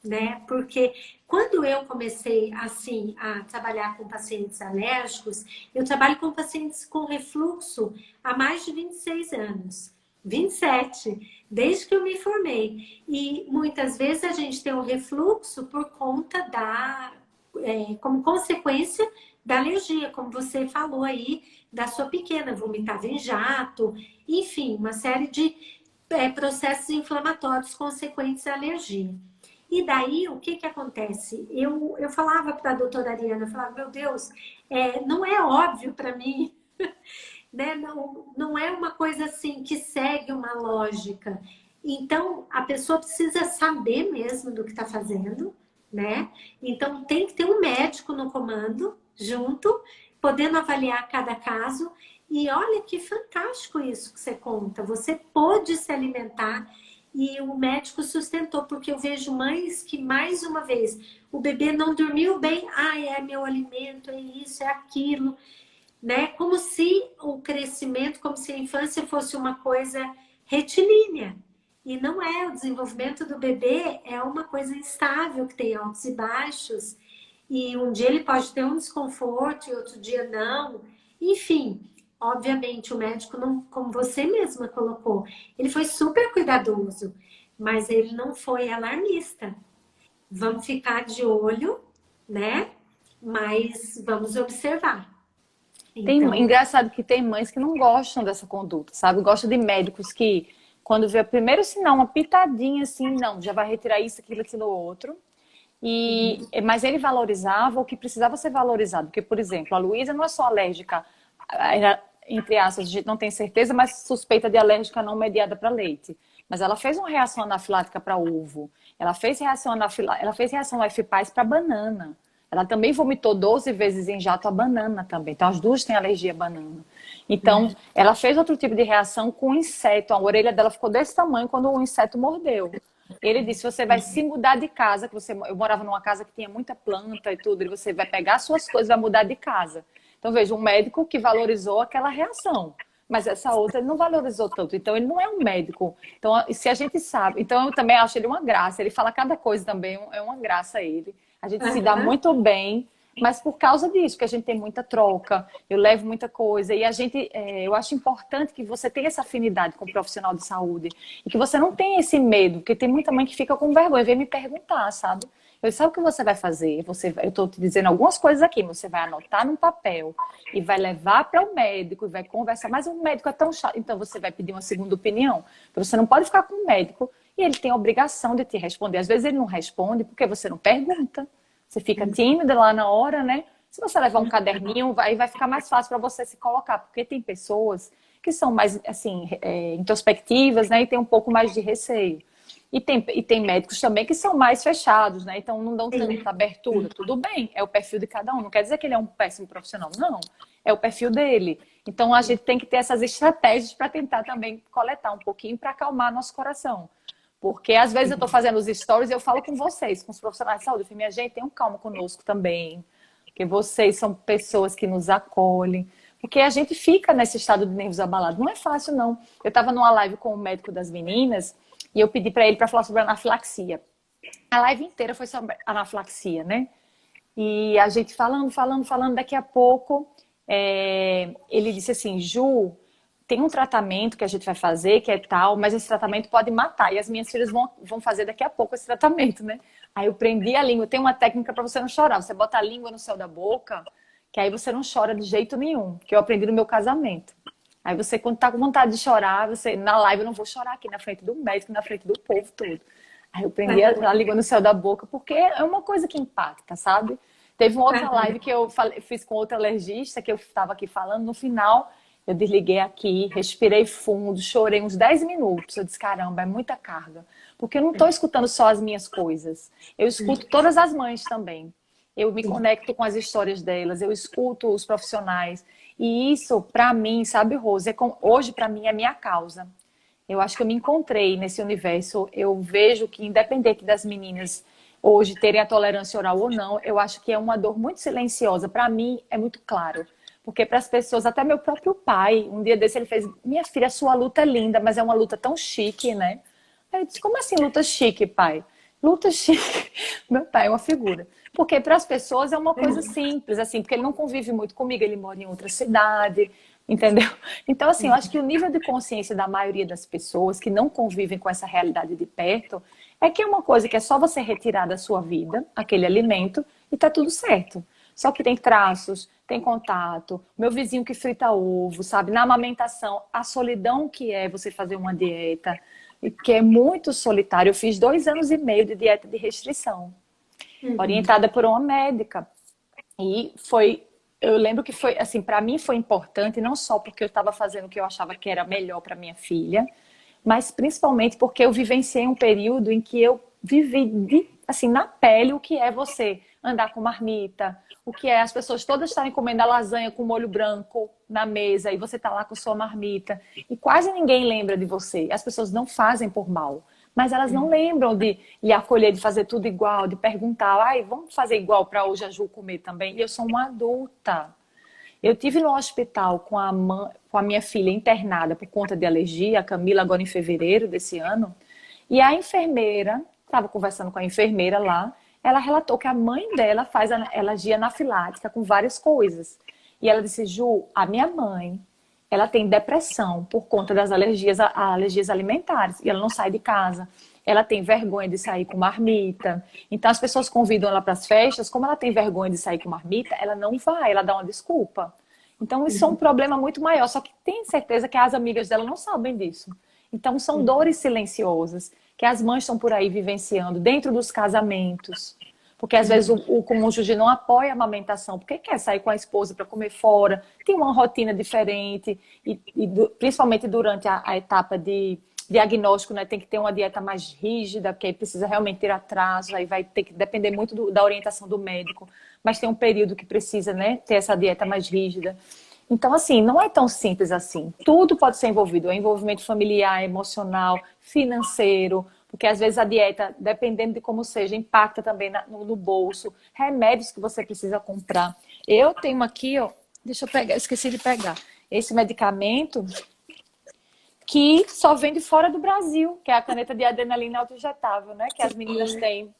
né? Porque quando eu comecei, assim, a trabalhar com pacientes alérgicos, eu trabalho com pacientes com refluxo há mais de 26 anos. 27, desde que eu me formei. E muitas vezes a gente tem um refluxo por conta como consequência da alergia, como você falou aí, da sua pequena, vomitava em jato, enfim, uma série de processos inflamatórios consequentes à alergia. E daí, o que acontece? Eu falava para a doutora Ariana, eu falava, meu Deus, não é óbvio para mim, né? Não é uma coisa assim que segue uma lógica. Então, a pessoa precisa saber mesmo do que está fazendo, né? Então, tem que ter um médico no comando, junto, podendo avaliar cada caso. E olha que fantástico isso que você conta. Você pôde se alimentar e o médico sustentou, porque eu vejo mães que, mais uma vez, o bebê não dormiu bem, é meu alimento, é isso, é aquilo, né? Como se o crescimento, como se a infância fosse uma coisa retilínea. E não é, o desenvolvimento do bebê é uma coisa instável, que tem altos e baixos, e um dia ele pode ter um desconforto e outro dia não. Enfim, obviamente o médico não, como você mesma colocou, ele foi super cuidadoso, mas ele não foi alarmista. Vamos ficar de olho, né? Mas vamos observar. Tem, Então, engraçado que tem mães que não gostam dessa conduta, sabe? Gostam de médicos que, quando vê o primeiro sinal, uma pitadinha assim, não, já vai retirar isso, aquilo, outro. Mas ele valorizava o que precisava ser valorizado. Porque, por exemplo, a Luísa não é só alérgica, era, entre aspas, a gente não tem certeza, mas suspeita de alérgica não mediada para leite. Mas ela fez uma reação anafilática para ovo. Ela fez reação FPAS para banana. Ela também vomitou 12 vezes em jato a banana também. Então, as duas têm alergia à banana. Então, ela fez outro tipo de reação com um inseto. A orelha dela ficou desse tamanho quando o inseto mordeu. Ele disse, você vai se mudar de casa, eu morava numa casa que tinha muita planta e tudo, e você vai pegar suas coisas e vai mudar de casa. Então, veja, um médico que valorizou aquela reação, mas essa outra ele não valorizou tanto. Então, ele não é um médico. Então, se a gente sabe... Então, eu também acho ele uma graça. Ele fala cada coisa também, é uma graça ele. A gente se dá muito bem, mas por causa disso, que a gente tem muita troca, eu levo muita coisa, e eu acho importante que você tenha essa afinidade com o profissional de saúde, e que você não tenha esse medo, porque tem muita mãe que fica com vergonha, vem me perguntar, sabe? Eu sabe o que você vai fazer? Eu estou te dizendo algumas coisas aqui, você vai anotar num papel e vai levar para o médico e vai conversar. Mas o médico é tão chato, então você vai pedir uma segunda opinião. Você não pode ficar com o médico e ele tem a obrigação de te responder. Às vezes ele não responde porque você não pergunta. Você fica tímida lá na hora, né? Se você levar um caderninho, aí vai ficar mais fácil para você se colocar, porque tem pessoas que são mais assim introspectivas, né? E tem um pouco mais de receio. E tem médicos também que são mais fechados, né? Então não dão tanta abertura. Tudo bem, é o perfil de cada um. Não quer dizer que ele é um péssimo profissional, não. É o perfil dele. Então a gente tem que ter essas estratégias para tentar também coletar um pouquinho para acalmar nosso coração. Porque às vezes eu estou fazendo os stories e eu falo com vocês, com os profissionais de saúde. Eu falo, minha gente, tenham calma conosco também. Porque vocês são pessoas que nos acolhem. Porque a gente fica nesse estado de nervos abalados. Não é fácil, não. Eu estava numa live com o médico das meninas e eu pedi para ele para falar sobre anafilaxia. A live inteira foi sobre anafilaxia, né? E a gente falando, daqui a pouco ele disse assim, Ju, tem um tratamento que a gente vai fazer, que é tal, mas esse tratamento pode matar. E as minhas filhas vão fazer daqui a pouco esse tratamento, né? Aí eu prendi a língua. Tem uma técnica para você não chorar. Você bota a língua no céu da boca, que aí você não chora de jeito nenhum, que eu aprendi no meu casamento. Aí você, quando tá com vontade de chorar, na live eu não vou chorar aqui na frente do médico, na frente do povo todo. Aí eu prendi a língua no céu da boca, porque é uma coisa que impacta, sabe? Teve uma outra live que eu fiz com outra alergista, que eu estava aqui falando, no final eu desliguei aqui, respirei fundo, chorei uns 10 minutos. Eu disse, caramba, é muita carga. Porque eu não estou escutando só as minhas coisas. Eu escuto todas as mães também. Eu me conecto com as histórias delas, eu escuto os profissionais. E isso, para mim, sabe, Rose, hoje para mim é minha causa. Eu acho que eu me encontrei nesse universo. Eu vejo que, independente das meninas hoje terem a tolerância oral ou não, eu acho que é uma dor muito silenciosa. Para mim, é muito claro. Porque para as pessoas, até meu próprio pai, um dia desse ele fez, minha filha, sua luta é linda, mas é uma luta tão chique, né? Aí eu disse, como assim luta chique, pai? Luta chique. Meu pai é uma figura. Porque para as pessoas é uma coisa simples, assim, porque ele não convive muito comigo, ele mora em outra cidade, entendeu? Então, assim, eu acho que o nível de consciência da maioria das pessoas que não convivem com essa realidade de perto é que é uma coisa que é só você retirar da sua vida aquele alimento e tá tudo certo. Só que tem traços, tem contato, meu vizinho que frita ovo, sabe? Na amamentação, a solidão que é você fazer uma dieta, e que é muito solitário. Eu fiz 2 anos e meio de dieta de restrição, orientada por uma médica. E eu lembro que foi, assim, para mim foi importante, não só porque eu estava fazendo o que eu achava que era melhor para minha filha, mas principalmente porque eu vivenciei um período em que eu vivi, assim, na pele o que é você andar com marmita, o que é as pessoas todas estarem comendo a lasanha com molho branco na mesa e você tá lá com sua marmita e quase ninguém lembra de você. As pessoas não fazem por mal, mas elas não lembram de lhe acolher, de fazer tudo igual, de perguntar, ai, vamos fazer igual para hoje a Ju comer também. E eu sou uma adulta. Eu tive no hospital com a minha filha internada por conta de alergia, a Camila, agora em fevereiro desse ano. E a enfermeira, estava conversando com a enfermeira lá, ela relatou que a mãe dela faz alergia anafilática com várias coisas. E ela disse, Ju, a minha mãe, ela tem depressão por conta das alergias alimentares. E ela não sai de casa. Ela tem vergonha de sair com marmita. Então as pessoas convidam ela para as festas. Como ela tem vergonha de sair com marmita, ela não vai, ela dá uma desculpa. Então isso é um problema muito maior. Só que tem certeza que as amigas dela não sabem disso. Então são dores silenciosas que as mães estão por aí vivenciando dentro dos casamentos. Porque às vezes o cônjuge não apoia a amamentação, porque quer sair com a esposa para comer fora, tem uma rotina diferente, principalmente durante a etapa de diagnóstico, né, tem que ter uma dieta mais rígida, porque aí precisa realmente ter atraso, aí vai ter que depender muito da orientação do médico, mas tem um período que precisa, né, ter essa dieta mais rígida. Então, assim, não é tão simples assim. Tudo pode ser envolvido, é envolvimento familiar, emocional, financeiro, porque às vezes a dieta, dependendo de como seja, impacta também no bolso, remédios que você precisa comprar. Eu tenho aqui, ó, deixa eu pegar, esqueci de pegar, esse medicamento que só vende fora do Brasil, que é a caneta de adrenalina autoinjetável, né? Que as meninas têm.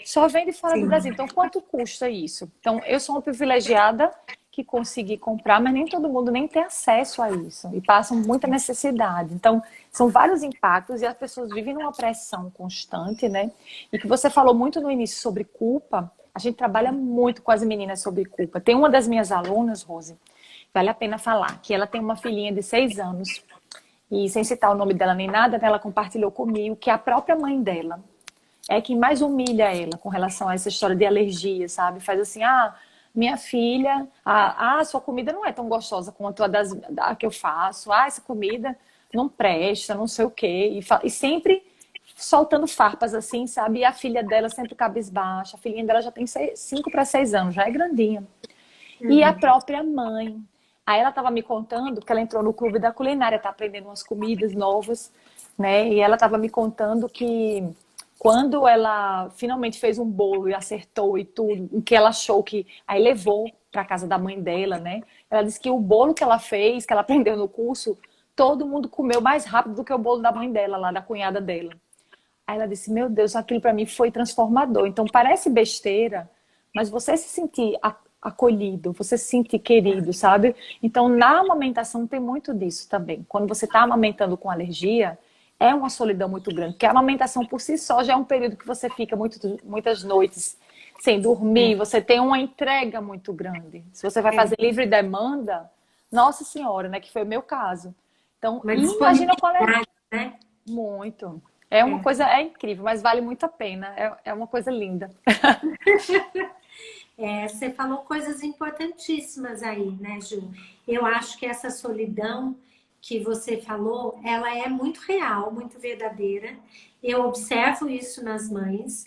Só vende fora do Brasil. Então, quanto custa isso? Então, eu sou uma privilegiada que consegui comprar, mas nem todo mundo nem tem acesso a isso. E passam muita necessidade. Então, são vários impactos e as pessoas vivem numa pressão constante, né? E que você falou muito no início sobre culpa. A gente trabalha muito com as meninas sobre culpa. Tem uma das minhas alunas, Rose, vale a pena falar, que ela tem uma filhinha de 6 anos. E sem citar o nome dela nem nada, ela compartilhou comigo que a própria mãe dela é quem mais humilha ela com relação a essa história de alergia, sabe? Faz assim, minha filha, sua comida não é tão gostosa quanto a que eu faço. Essa comida não presta, não sei o quê. E sempre soltando farpas assim, sabe? E a filha dela sempre cabisbaixa. A filhinha dela já tem 5 para 6 anos, já é grandinha. E a própria mãe. Aí ela estava me contando que ela entrou no clube da culinária, tá aprendendo umas comidas novas, né? E ela estava me contando que quando ela finalmente fez um bolo e acertou e tudo, o que ela achou que... Aí levou para casa da mãe dela, né? Ela disse que o bolo que ela fez, que ela aprendeu no curso, todo mundo comeu mais rápido do que o bolo da mãe dela, lá da cunhada dela. Aí ela disse, meu Deus, aquilo para mim foi transformador. Então parece besteira, mas você se sentir acolhido, você se sentir querido, sabe? Então na amamentação tem muito disso também. Quando você está amamentando com alergia, é uma solidão muito grande, porque a amamentação por si só já é um período que você fica muitas noites sem dormir, você tem uma entrega muito grande. Se você vai fazer livre demanda, nossa senhora, né, que foi o meu caso. Então, imagina qual é... Né? Muito. É uma coisa, é incrível, mas vale muito a pena. É uma coisa linda. Você falou coisas importantíssimas aí, né, Ju? Eu acho que essa solidão que você falou, ela é muito real, muito verdadeira. Eu observo isso nas mães.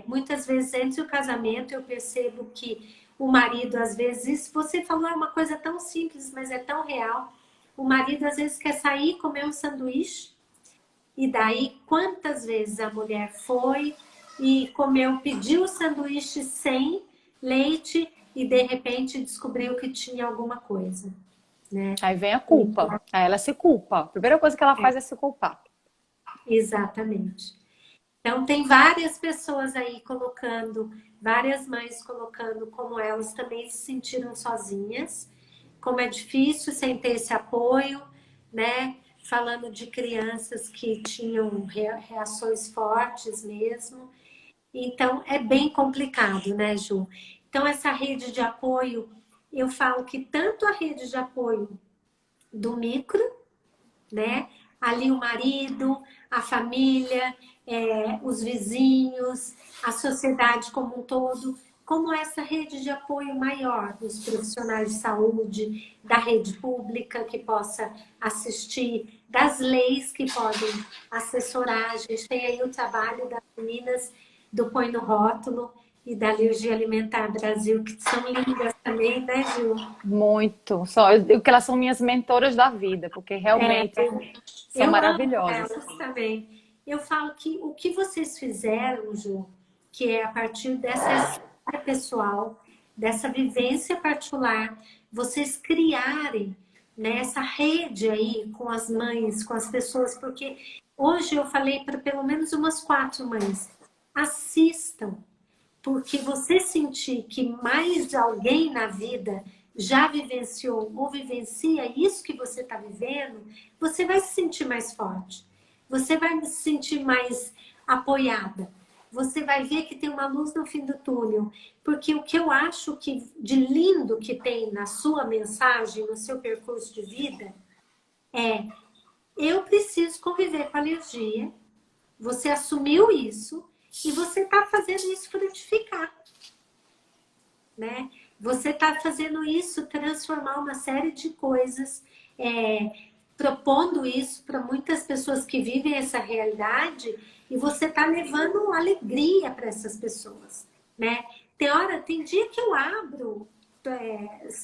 Muitas vezes, antes do casamento, eu percebo que o marido, às vezes, você falou uma coisa tão simples, mas é tão real. O marido, às vezes, quer sair e comer um sanduíche. E daí, quantas vezes a mulher foi e comeu, pediu o sanduíche sem leite e, de repente, descobriu que tinha alguma coisa. Né? Aí vem a culpa. Aí ela se culpa. A primeira coisa que ela faz é se culpar. Exatamente. Então, tem várias pessoas aí colocando, várias mães colocando como elas também se sentiram sozinhas, como é difícil sem ter esse apoio, né? Falando de crianças que tinham reações fortes mesmo. Então, é bem complicado, né, Ju? Então, essa rede de apoio, eu falo que tanto a rede de apoio do micro, né? Ali o marido, a família, os vizinhos, a sociedade como um todo, como essa rede de apoio maior dos profissionais de saúde, da rede pública que possa assistir, das leis que podem assessorar. A gente tem aí o trabalho das meninas do Põe no Rótulo e da Alergia Alimentar Brasil, que são lindas também, né, Ju? Muito. Que elas são minhas mentoras da vida, porque realmente são maravilhosas. Elas também. Eu falo que o que vocês fizeram, Ju, que é a partir dessa história pessoal, dessa vivência particular, vocês criarem, né, essa rede aí com as mães, com as pessoas, porque Hoje eu falei para pelo menos umas 4 mães, assistam, porque você sentir que mais alguém na vida já vivenciou ou vivencia isso que você está vivendo, você vai se sentir mais forte. Você vai se sentir mais apoiada. Você vai ver que tem uma luz no fim do túnel. Porque o que eu acho que de lindo que tem na sua mensagem, no seu percurso de vida, é: eu preciso conviver com alergia. Você assumiu isso e você está fazendo isso frutificar, né? Você está fazendo isso transformar uma série de coisas, propondo isso para muitas pessoas que vivem essa realidade, e você está levando alegria para essas pessoas, né? Tem dia que eu abro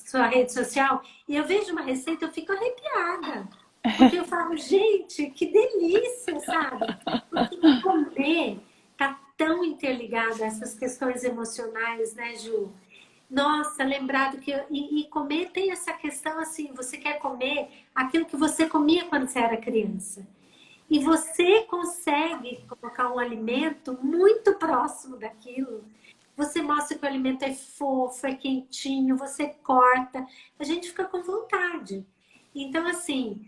sua rede social e eu vejo uma receita, eu fico arrepiada. Porque eu falo, gente, que delícia, sabe? Porque comer tá tão interligado a essas questões emocionais, né, Ju? Nossa, lembrado que... E comer tem essa questão assim, você quer comer aquilo que você comia quando você era criança. E você consegue colocar um alimento muito próximo daquilo. Você mostra que o alimento é fofo, é quentinho, você corta. A gente fica com vontade. Então, assim,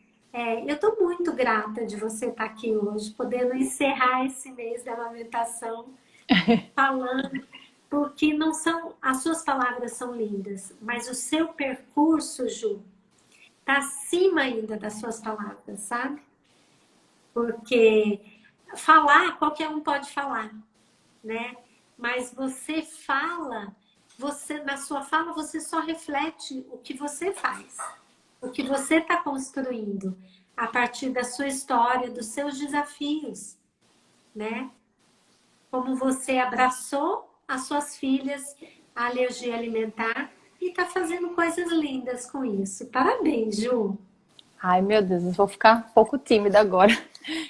eu estou muito grata de você estar aqui hoje, podendo encerrar esse mês da amamentação falando, porque não são, as suas palavras são lindas, mas o seu percurso, Ju, está acima ainda das suas palavras, sabe? Porque falar, qualquer um pode falar, né? Mas você fala, na sua fala, você só reflete o que você faz, o que você está construindo a partir da sua história, dos seus desafios, né? Como você abraçou as suas filhas, a alergia alimentar, e está fazendo coisas lindas com isso. Parabéns, Ju! Ai, meu Deus, eu vou ficar um pouco tímida agora.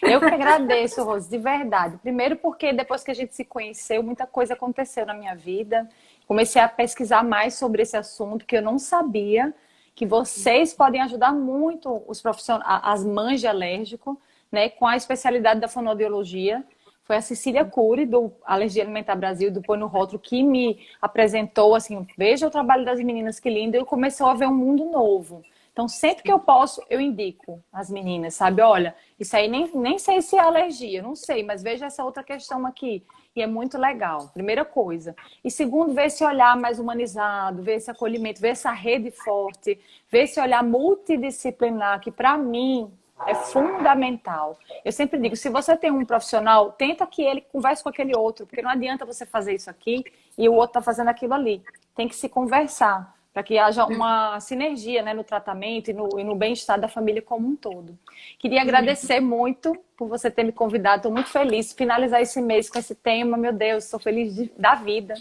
Eu que agradeço, Rose, de verdade. Primeiro porque depois que a gente se conheceu, muita coisa aconteceu na minha vida. Comecei a pesquisar mais sobre esse assunto, que eu não sabia, que vocês podem ajudar muito os profissionais, as mães de alérgico, né, com a especialidade da fonoaudiologia. Foi a Cecília Cury, do Alergia Alimentar Brasil, do Põe no Rótulo, que me apresentou, assim, veja o trabalho das meninas, que lindo, e eu comecei a ver um mundo novo. Então, sempre que eu posso, eu indico as meninas, sabe? Olha, isso aí nem sei se é alergia, não sei, mas veja essa outra questão aqui. E é muito legal, primeira coisa. E segundo, ver esse olhar mais humanizado, ver esse acolhimento, ver essa rede forte, ver esse olhar multidisciplinar, que para mim é fundamental. Eu sempre digo, se você tem um profissional, tenta que ele converse com aquele outro, porque não adianta você fazer isso aqui e o outro tá fazendo aquilo ali. Tem que se conversar, para que haja uma sinergia, né, no tratamento e no bem-estar da família como um todo. Queria agradecer muito por você ter me convidado, estou muito feliz de finalizar esse mês com esse tema, meu Deus, estou feliz da vida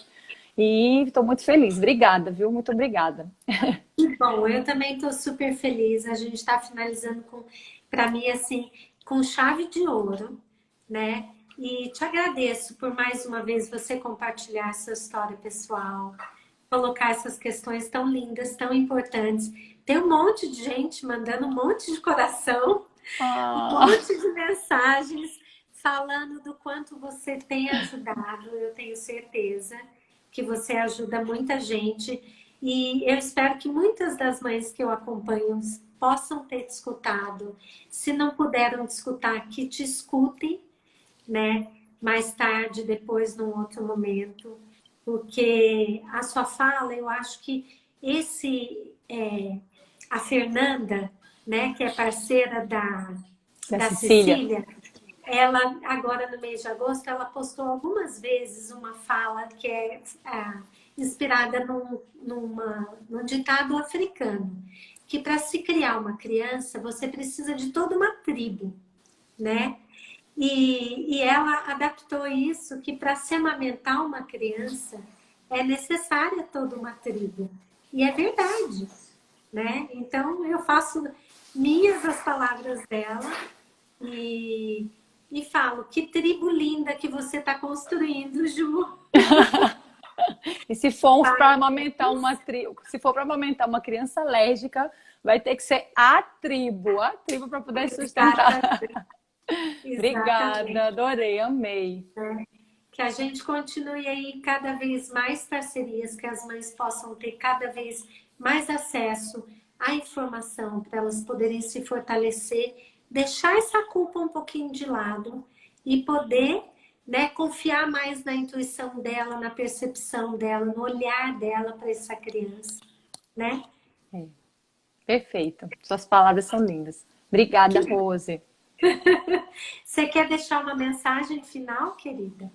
e estou muito feliz. Obrigada, viu? Muito obrigada. Que bom, eu também estou super feliz. A gente está finalizando para mim, assim, com chave de ouro, né? E te agradeço por mais uma vez você compartilhar sua história pessoal, colocar essas questões tão lindas, tão importantes. Tem um monte de gente mandando um monte de coração, um monte de mensagens falando do quanto você tem ajudado. Eu tenho certeza que você ajuda muita gente. E eu espero que muitas das mães que eu acompanho possam ter te escutado. Se não puderam te escutar, que te escutem, né? Mais tarde, depois, num outro momento. Porque a sua fala, eu acho que a Fernanda, né, que é parceira Da da Cecília. Cecília, ela agora no mês de agosto, ela postou algumas vezes uma fala que é inspirada num ditado africano, que para se criar uma criança, você precisa de toda uma tribo, né? E ela adaptou isso, que para se amamentar uma criança é necessária toda uma tribo. E é verdade, né? Então eu faço minhas as palavras dela e falo, que tribo linda que você está construindo, Ju. E se for para amamentar se for para amamentar uma criança alérgica, vai ter que ser a tribo para poder sustentar. Exatamente. Obrigada, adorei, amei. Que a gente continue aí cada vez mais parcerias, que as mães possam ter cada vez mais acesso à informação para elas poderem se fortalecer, deixar essa culpa um pouquinho de lado e poder, né, confiar mais na intuição dela, na percepção dela, no olhar dela para essa criança, né? É, perfeito. Suas palavras são lindas. Obrigada, Que... Rose. Você quer deixar uma mensagem final, querida?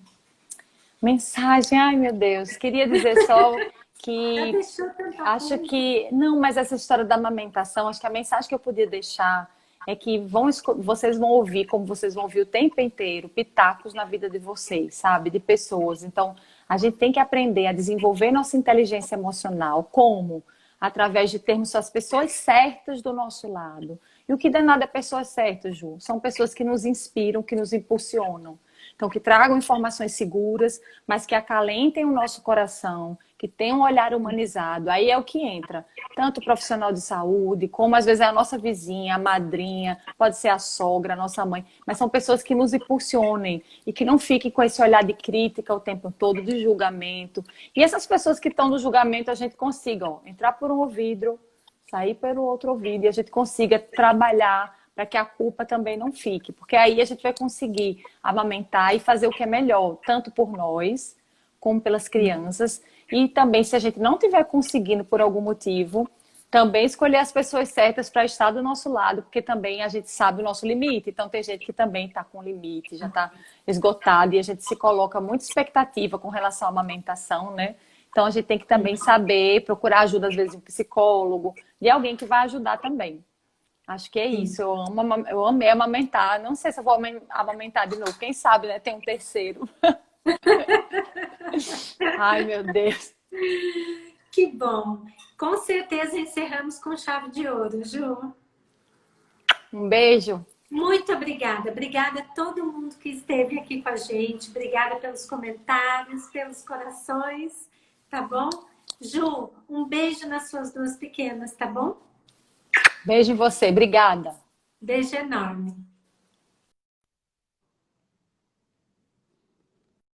Mensagem, ai meu Deus. Queria dizer só Já que deixou tanta acho coisa. que. Não, mas essa história da amamentação, acho que a mensagem que eu podia deixar é que vocês vão ouvir, como vocês vão ouvir o tempo inteiro, pitacos na vida de vocês, sabe? De pessoas. Então, a gente tem que aprender a desenvolver nossa inteligência emocional. Como? Através de termos as pessoas certas do nosso lado. E o que danado é pessoas certas, Ju? São pessoas que nos inspiram, que nos impulsionam. Então, que tragam informações seguras, mas que acalentem o nosso coração, que tenham um olhar humanizado. Aí é o que entra. Tanto o profissional de saúde, como às vezes é a nossa vizinha, a madrinha, pode ser a sogra, a nossa mãe. Mas são pessoas que nos impulsionem e que não fiquem com esse olhar de crítica o tempo todo, de julgamento. E essas pessoas que estão no julgamento, a gente consiga entrar por um ouvido, sair pelo outro ouvido e a gente consiga trabalhar para que a culpa também não fique, porque aí a gente vai conseguir amamentar e fazer o que é melhor, tanto por nós, como pelas crianças, e também se a gente não estiver conseguindo por algum motivo, também escolher as pessoas certas para estar do nosso lado, porque também a gente sabe o nosso limite, então tem gente que também está com limite, já está esgotado, e a gente se coloca muita expectativa com relação à amamentação, né? Então a gente tem que também saber procurar ajuda, às vezes, de um psicólogo, de alguém que vai ajudar também. Acho que é Sim. isso. Eu amei amamentar. Não sei se eu vou amamentar de novo. Quem sabe, né? Tem um terceiro. Ai, meu Deus. Que bom. Com certeza encerramos com chave de ouro, Ju. Um beijo. Muito obrigada. Obrigada a todo mundo que esteve aqui com a gente. Obrigada pelos comentários, pelos corações, tá bom? Ju, um beijo nas suas duas pequenas, tá bom? Beijo em você. Obrigada. Beijo enorme.